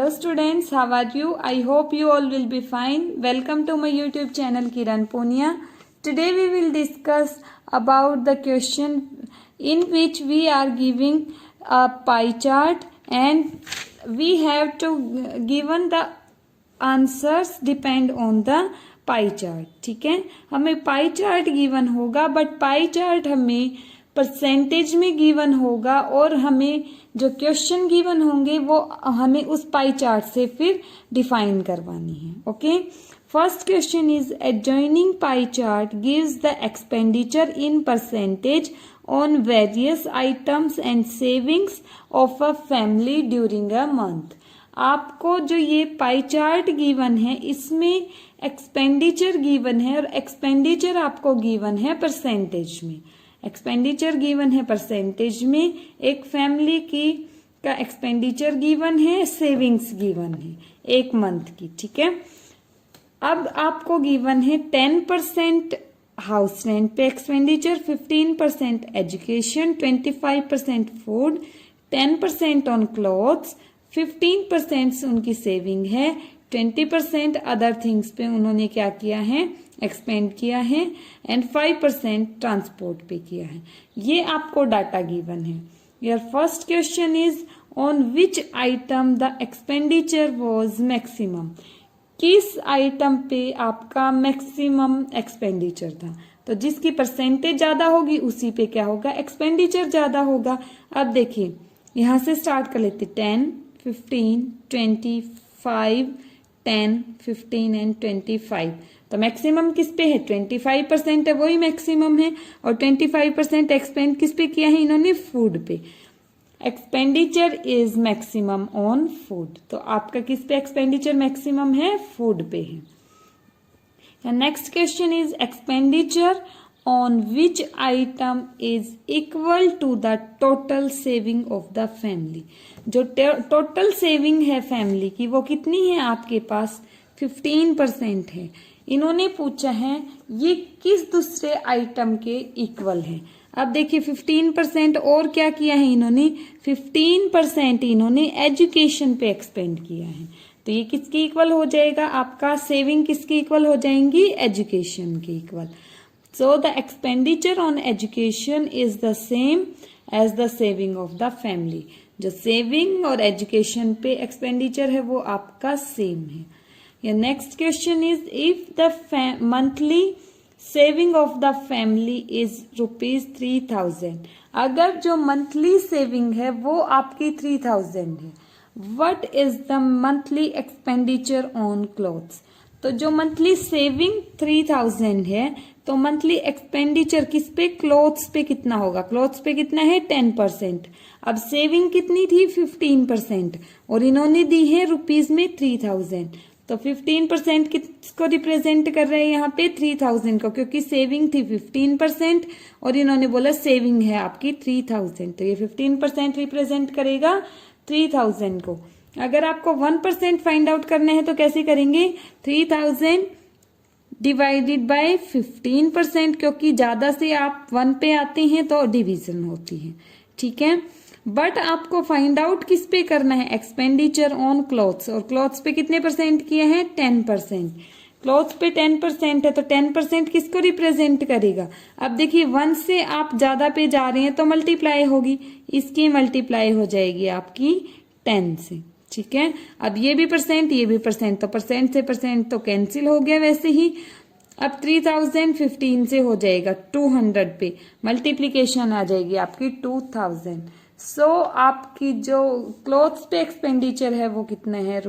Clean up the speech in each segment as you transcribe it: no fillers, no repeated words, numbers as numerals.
Hello students, how are you? I hope you all will be fine. Welcome to my YouTube channel Kiran Punia. Today we will discuss about the question in which we are giving a pie chart and we have to given the answers depend on the pie chart. ठीक है, हमें pie chart given होगा but pie chart हमें percentage में given होगा और हमें जो क्वेश्चन गिवन होंगे वो हमें उस पाई चार्ट से फिर डिफाइन करवानी है. Okay, first question is adjoining pie chart gives the expenditure in percentage on various items and savings of a family during a month. आपको जो ये पाई चार्ट गिवन है इसमें एक्सपेंडिचर गिवन है और एक्सपेंडिचर आपको गिवन है परसेंटेज में. एक्सपेंडिचर गिवन है परसेंटेज में, एक फैमिली की का एक्सपेंडिचर गिवन है, सेविंग्स गिवन है एक मंथ की. ठीक है, अब आपको गिवन है 10% हाउस रेंट पे expenditure, 15% education, 25% food, 10% on clothes, 15% उनकी सेविंग है, 20% अदर थिंग्स पे उन्होंने क्या किया है, एक्सपेंड किया है एंड 5% ट्रांसपोर्ट पे किया है. ये आपको डाटा गिवन है. Your first question is on which item the expenditure was maximum. किस आइटम पे आपका मैक्सिमम एक्सपेंडिचर था. तो जिसकी परसेंटेज ज्यादा होगी उसी पे क्या होगा, एक्सपेंडिचर ज्यादा होगा. अब देखिए यहां से स्टार्ट कर लेते 10, 15, 20, 5, 10, 15 एंड 25. तो मैक्सिमम किस पे है, 25% है, वही मैक्सिमम है. और 25% एक्सपेंड किस पे किया है इन्होंने, फूड पे. Expenditure is maximum on food. तो आपका किस पे एक्सपेंडिचर मैक्सिमम है, फूड पे है. Next question is expenditure on which item is equal to the total saving of the family. जो टोटल सेविंग है फैमिली की वो कितनी है आपके पास, 15% है. इन्होंने पूछा है ये किस दूसरे आइटम के इक्वल है. अब देखिए 15% और क्या किया है इन्होंने, 15% इन्होंने एजुकेशन पे एक्सपेंड किया है. तो ये किसके इक्वल हो जाएगा, आपका सेविंग किसके इक्वल हो जाएंगी, एजुकेशन के equal. So the expenditure on education is the same as the saving of the family. जो सेविंग और एजुकेशन पे एक्सपेंडिचर है वो आपका सेम है. Your next question is if the monthly saving of the family is ₹3000. अगर जो monthly saving है वो आपकी 3000 है. What is the monthly expenditure on clothes? तो जो मंथली सेविंग 3000 है तो मंथली एक्सपेंडिचर किस पे, क्लोथ्स पे कितना होगा, क्लोथ्स पे कितना है 10%. अब सेविंग कितनी थी 15% और इन्होंने दी है रुपीज में 3000. तो 15% किसको रिप्रेजेंट कर रहे हैं यहाँ पे, 3000 को, क्योंकि सेविंग थी 15% और इन्होंने बोला सेविंग है आपकी 3000. तो ये 15% रिप्रेजेंट करेगा 3000 को. अगर आपको 1% फाइंड आउट करना है तो कैसे करेंगे, 3000 डिवाइडेड बाय 15%, क्योंकि ज्यादा से आप 1 पे आते हैं तो डिवीजन होती है. ठीक है, बट आपको फाइंड आउट किस पे करना है, एक्सपेंडिचर ऑन क्लॉथ्स. और क्लॉथ्स पे कितने परसेंट किए हैं, 10%. क्लॉथ्स पे 10% है तो 10% किसको रिप्रेजेंट करेगा. अब देखिए 1 से आप ज्यादा पे जा रहे हैं तो मल्टीप्लाई होगी, इसकी मल्टीप्लाई हो जाएगी आपकी 10 से. ठीक है, अब ये भी परसेंट ये भी परसेंट, तो परसेंट से परसेंट तो कैंसिल हो गया वैसे ही. अब 3015 से हो जाएगा 200 पे, मल्टीप्लीकेशन आ जाएगी आपकी 2000. सो आपकी जो क्लोथ्स पे एक्सपेंडिचर है वो कितना है,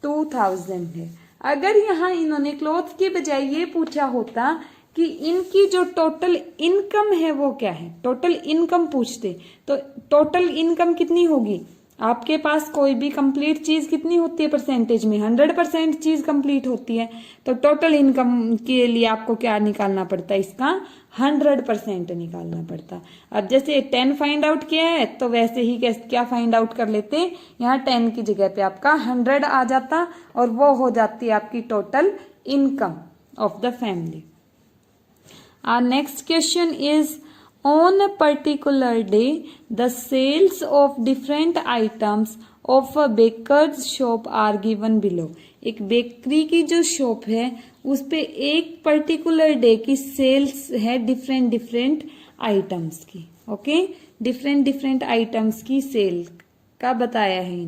₹2000 है. अगर यहाँ इन्होंने क्लोथ्स के बजाय ये पूछा होता कि इनकी जो टोटल इनकम है वो क्या है, टोटल इनकम पूछते, तो टोटल इनकम कितनी होगी, आपके पास कोई भी कंप्लीट चीज कितनी होती है परसेंटेज में, 100% चीज कंप्लीट होती है. तो टोटल इनकम के लिए आपको क्या निकालना पड़ता है, इसका 100% निकालना पड़ता. अब जैसे 10 फाइंड आउट किया है तो वैसे ही क्या फाइंड आउट कर लेते, यहाँ 10 की जगह पे आपका 100 आ जाता और वो हो जाती है आपकी total income of the family. Our next question is On a particular day, the sales of different items of a baker's shop are given below. एक बेकरी की जो शॉप है उस पे एक पर्टिकुलर डे की सेल्स है डिफरेंट डिफरेंट आइटम्स की. ओके, डिफरेंट डिफरेंट आइटम्स की सेल का बताया है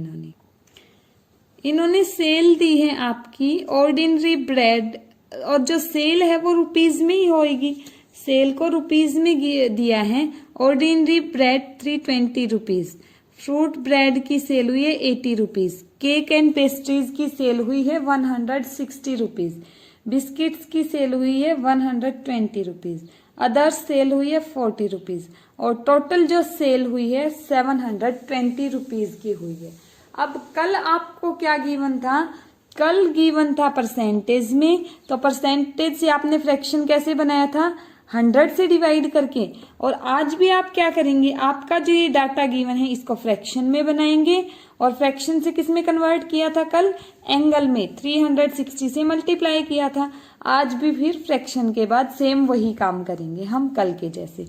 इन्होंने सेल दी है आपकी ऑर्डिनरी ब्रेड, और जो सेल है वो रुपीज में ही होगी. सेल को रुपीज में दिया है. Ordinary bread 320 rupees, fruit bread की सेल हुई है 80 रुपीज, केक एंड पेस्ट्रीज की सेल हुई है 160 रुपीज, बिस्किट्स की सेल हुई है 120 रुपीज, अदर्स सेल हुई है 40 रुपीज, और टोटल जो सेल हुई है 720 रुपीज की हुई है. अब कल आपको क्या गिवन था? कल गिवन था परसेंटेज में, तो परसेंटेज से आपने फ्रैक्शन कैसे बनाया था? 100 से डिवाइड करके. और आज भी आप क्या करेंगे? आपका जो ये डाटा गिवन है इसको फ्रैक्शन में बनाएंगे, और फ्रैक्शन से किस में कन्वर्ट किया था कल? एंगल में 360 से मल्टीप्लाई किया था. आज भी फिर फ्रैक्शन के बाद सेम वही काम करेंगे हम कल के जैसे.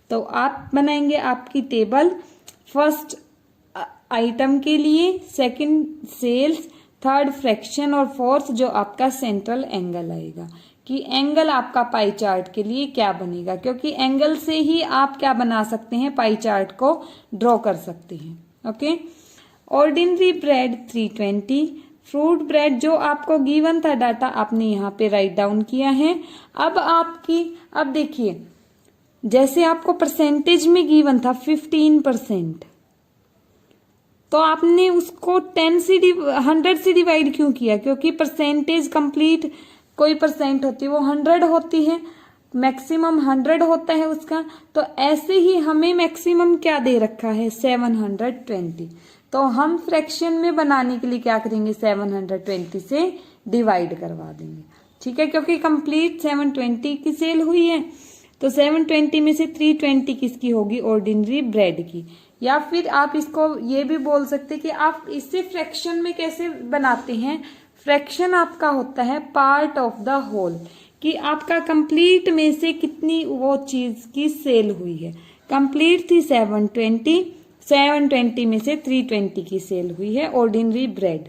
तो आप बनाएंगे आपकी टेबल, फर्स्ट आइटम के लिए, सेकंड सेल्स, थर्ड फ्रैक्शन, और फोर्थ जो आपका सेंट्रल एंगल आएगा कि एंगल आपका पाई चार्ट के लिए क्या बनेगा, क्योंकि एंगल से ही आप क्या बना सकते हैं? पाई चार्ट को ड्रॉ कर सकते हैं. Okay, ordinary bread 320, fruit bread जो आपको गिवन था डाटा आपने यहाँ पे राइट डाउन किया है. अब देखिए, जैसे आपको परसेंटेज में गिवन था 15%, तो आपने उसको 100 से डिवाइड क्यों किया? क्योंकि परसेंटेज कंप्लीट कोई परसेंट होती है वो 100 होती है, मैक्सिमम 100 होता है उसका. तो ऐसे ही हमें मैक्सिमम क्या दे रखा है? 720. तो हम फ्रैक्शन में बनाने के लिए क्या करेंगे? 720 से डिवाइड करवा देंगे. ठीक है, क्योंकि कंप्लीट 720 की सेल हुई है. तो 720 में से 320 किसकी होगी? ऑर्डिनरी ब्रेड की. या फिर आप इसको ये भी बोल सकते कि आप इससे फ्रैक्शन में कैसे बनाते हैं? फ्रैक्शन आपका होता है पार्ट ऑफ द होल, कि आपका कंप्लीट में से कितनी वो चीज की सेल हुई है. कंप्लीट थी 720 में से 320 की सेल हुई है ऑर्डिनरी ब्रेड.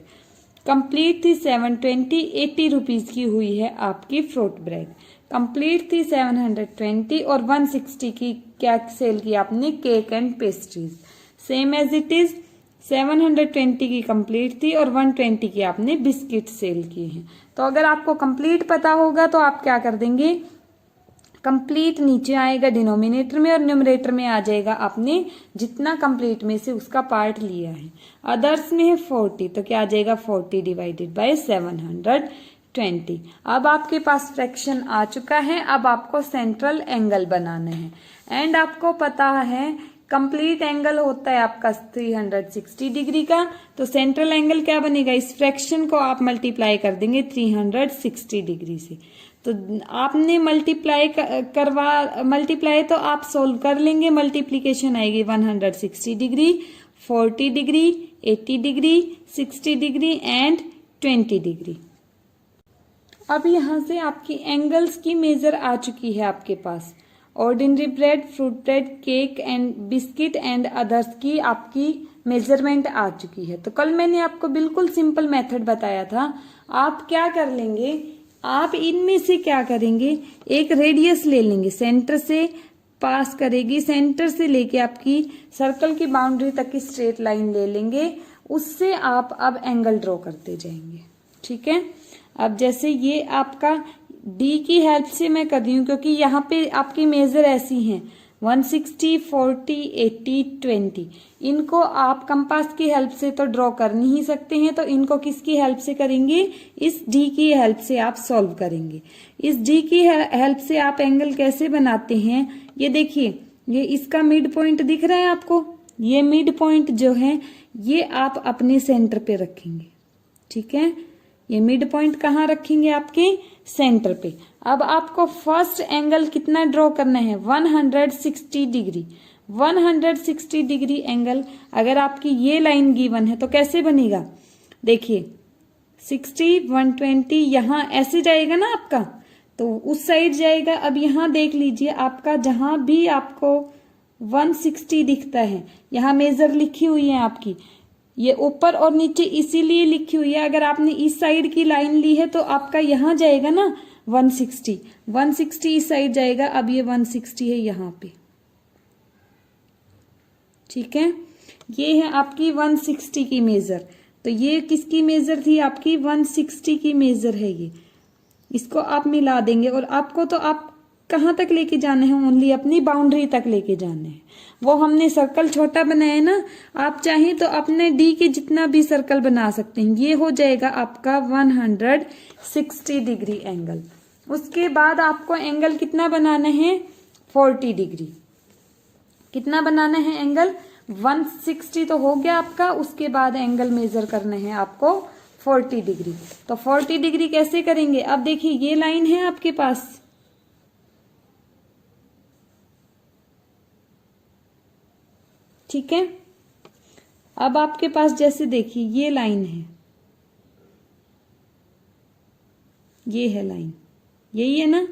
कंप्लीट थी 720, 80 रुपीज की हुई है आपकी फ्रूट ब्रेड. कंप्लीट थी 720 और 160 की क्या सेल की आपने? Cake and pastries. Same as it is 720 की कंप्लीट थी और 120 की आपने बिस्किट सेल की है. तो अगर आपको कंप्लीट पता होगा तो आप क्या कर देंगे? कंप्लीट नीचे आएगा डिनोमिनेटर में और न्यूमरेटर में आ जाएगा आपने जितना कंप्लीट में से उसका पार्ट लिया है. अदर्स में है 40, तो क्या आ जाएगा? 40 डिवाइडेड बाय 720. अब आपके पास फ्रैक्शन आ चुका है. अब आपको सेंट्रल एंगल बनाना है. एंड आपको पता है कंप्लीट एंगल होता है आपका 360 डिग्री का. तो सेंट्रल एंगल क्या बनेगा? इस फ्रैक्शन को आप मल्टीप्लाई कर देंगे 360 डिग्री से. तो आपने मल्टीप्लाई तो आप सोल्व कर लेंगे. मल्टीप्लीकेशन आएगी 160 degree, 40 degree, 80 degree, 60 degree and 20 degree. अब यहां से आपकी एंगल्स की मेजर आ चुकी है आपके पास. Ordinary bread, fruit bread, cake and biscuit and others की आपकी मेजरमेंट आ चुकी है. तो कल मैंने आपको बिल्कुल सिंपल मेथड बताया था. आप क्या कर लेंगे? आप इनमें से क्या करेंगे? एक रेडियस ले लेंगे, सेंटर से पास करेगी, सेंटर से लेके आपकी सर्कल की बाउंड्री तक की स्ट्रेट लाइन ले लेंगे. उससे आप अब एंगल ड्रॉ करते जाएंगे. ठीक है, अब जैसे ये आपका डी की हेल्प से मैं कर रही हूं, क्योंकि यहाँ पे आपकी मेजर ऐसी हैं 160, 40, 80, 20. इनको आप कंपास की हेल्प से तो ड्रॉ कर नहीं सकते हैं, तो इनको किसकी हेल्प से करेंगे? इस डी की हेल्प से आप सॉल्व करेंगे. इस डी की हेल्प से आप एंगल कैसे बनाते हैं? ये देखिए, ये इसका मिड पॉइंट दिख रहा है आपको. ये मिड पॉइंट जो है ये आप अपने सेंटर पे रखेंगे. ठीक है, ये मिड पॉइंट कहाँ रखेंगे? आपके सेंटर पे. अब आपको फर्स्ट एंगल कितना ड्रॉ करना है? 160 डिग्री. 160 डिग्री एंगल अगर आपकी ये लाइन गिवन है तो कैसे बनेगा? देखिए 60, 120 यहां ऐसे जाएगा ना आपका, तो उस साइड जाएगा। अब यहाँ देख लीजिए आपका जहां भी आपको 160 दिखता है, यहाँ मेजर लिखी हुई है आपकी, ये ऊपर और नीचे इसीलिए लिखी हुई है। अगर आपने इस साइड की लाइन ली है तो आपका यहाँ जाएगा ना 160 इस साइड जाएगा। अब ये 160 है यहाँ पे, ठीक है। ये है आपकी 160 की मेजर। तो ये किसकी मेजर थी? आपकी 160 की मेजर है ये। इसको आप मिला देंगे और आपको तो आप कहाँ तक लेके जाने हैं? ओनली अपनी बाउंड्री तक लेके जाने हैं। वो हमने सर्कल छोटा बनाया ना, आप चाहें तो अपने डी के जितना भी सर्कल बना सकते हैं। ये हो जाएगा आपका 160 डिग्री एंगल। उसके बाद आपको एंगल कितना बनाना है? 40 डिग्री। कितना बनाना है एंगल? 160 तो हो गया आपका। उसके बाद एंगल मेजर करने हैं आपको 40 डिग्री। तो 40 डिग्री कैसे करेंगे? अब देखिए ये लाइन है आपके पास, ठीक है। अब आपके पास जैसे देखिए ये लाइन है, ये है लाइन, यही है ना।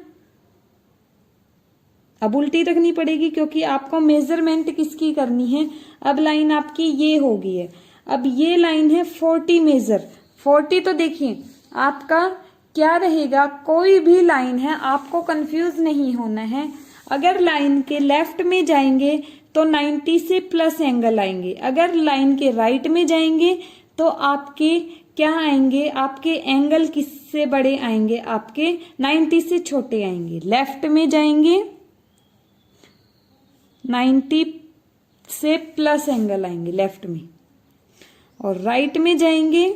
अब उल्टी रखनी पड़ेगी क्योंकि आपको मेजरमेंट किसकी करनी है। अब लाइन आपकी ये हो गई है। अब ये लाइन है 40 मेजर। 40 तो देखिए आपका क्या रहेगा, कोई भी लाइन है आपको कंफ्यूज नहीं होना है। अगर लाइन के लेफ्ट में जाएंगे तो 90 से प्लस एंगल आएंगे। अगर लाइन के राइट में जाएंगे तो आपके क्या आएंगे? आपके एंगल किससे बड़े आएंगे? आपके 90 से छोटे आएंगे। लेफ्ट में जाएंगे 90 से प्लस एंगल आएंगे लेफ्ट में, और राइट में जाएंगे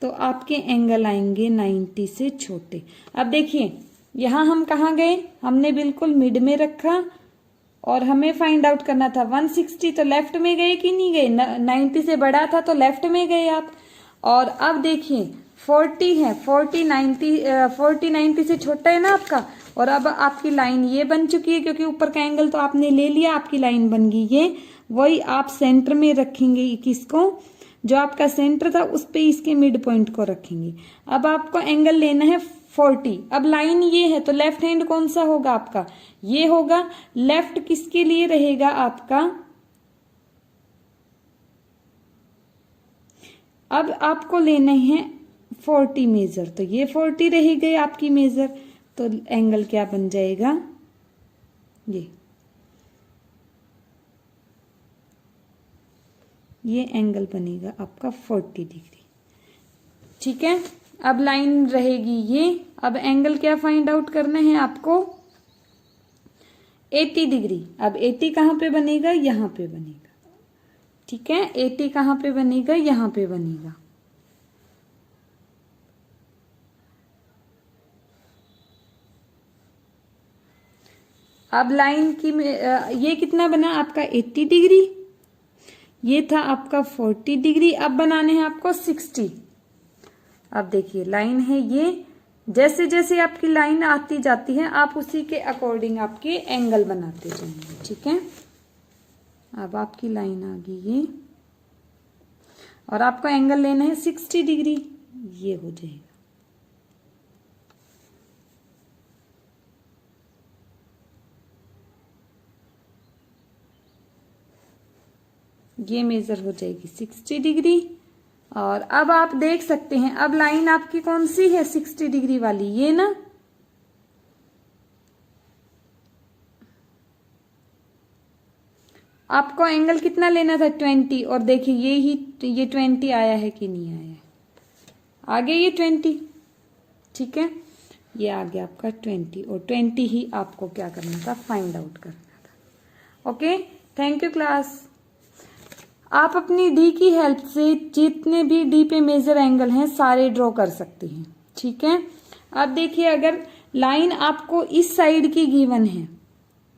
तो आपके एंगल आएंगे 90 से छोटे। अब देखिए यहां हम कहाँ गए? हमने बिल्कुल मिड में रखा और हमें फाइंड आउट करना था 160। तो लेफ्ट में गए कि नहीं गए? 90 से बड़ा था तो लेफ्ट में गए आप। और अब देखिए 40 है, 40 90 से छोटा है ना आपका। और अब आपकी लाइन ये बन चुकी है क्योंकि ऊपर का एंगल तो आपने ले लिया, आपकी लाइन बन गई ये। वही आप सेंटर में रखेंगे किसको? जो आपका सेंटर था उस पे इसके मिड पॉइंट को रखेंगे। अब आपको एंगल लेना है 40। अब लाइन ये है तो लेफ्ट हैंड कौन सा होगा आपका? ये होगा। लेफ्ट किसके लिए रहेगा आपका? अब आपको लेने हैं 40 मेजर, तो ये 40 रही गई आपकी मेजर। तो एंगल क्या बन जाएगा? ये एंगल बनेगा आपका 40 डिग्री, ठीक है। अब लाइन रहेगी ये। अब एंगल क्या फाइंड आउट करना है आपको? 80 डिग्री। अब 80 कहाँ पे बनेगा? यहाँ पे बनेगा, ठीक है। 80 कहाँ पे बनेगा? यहाँ पे बनेगा। अब लाइन की ये कितना बना आपका? 80 डिग्री। ये था आपका 40 डिग्री। अब बनाने हैं आपको 60। अब देखिए लाइन है ये। जैसे जैसे आपकी लाइन आती जाती है आप उसी के अकॉर्डिंग आपके एंगल बनाते जाएंगे, ठीक है। अब आपकी लाइन आ गई ये, और आपको एंगल लेना है 60 डिग्री। ये हो जाएगा। ये मेजर हो जाएगी 60 डिग्री। और अब आप देख सकते हैं अब लाइन आपकी कौन सी है? 60 डिग्री वाली, ये ना। आपको एंगल कितना लेना था? 20। और देखिए ये 20 आया है कि नहीं आया है? आ गया ये 20, ठीक है। ये आ गया आपका 20, और 20 ही आपको क्या करना था? फाइंड आउट करना था। Okay, thank you class. आप अपनी डी की हेल्प से जितने भी डी पे मेजर एंगल हैं सारे ड्रॉ कर सकते हैं, ठीक है। अब देखिए अगर लाइन आपको इस साइड की गिवन है,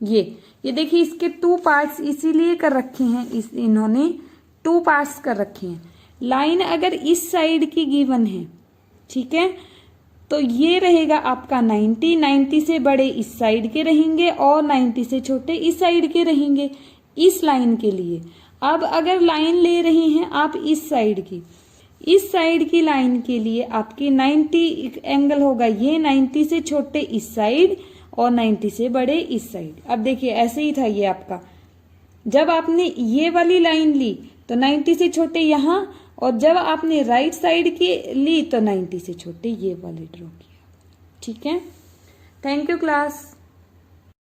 ये देखिए इसके 2 पार्ट्स इसीलिए कर रखे हैं, इन्होंने 2 पार्ट्स कर रखे हैं। लाइन अगर इस साइड की गिवन है, ठीक है, तो ये रहेगा आपका 90 से बड़े इस साइड के रहेंगे और 90 से छोटे इस साइड के रहेंगे इस लाइन के लिए। अब अगर लाइन ले रहे हैं आप इस साइड की, इस साइड की लाइन के लिए आपकी 90 एंगल होगा, ये 90 से छोटे इस साइड और 90 से बड़े इस साइड। अब देखिए ऐसे ही था ये आपका, जब आपने ये वाली लाइन ली तो 90 से छोटे यहाँ, और जब आपने राइट साइड की ली तो 90 से छोटे ये वाले ड्रॉ किया। ठीक है, थैंक यू क्लास।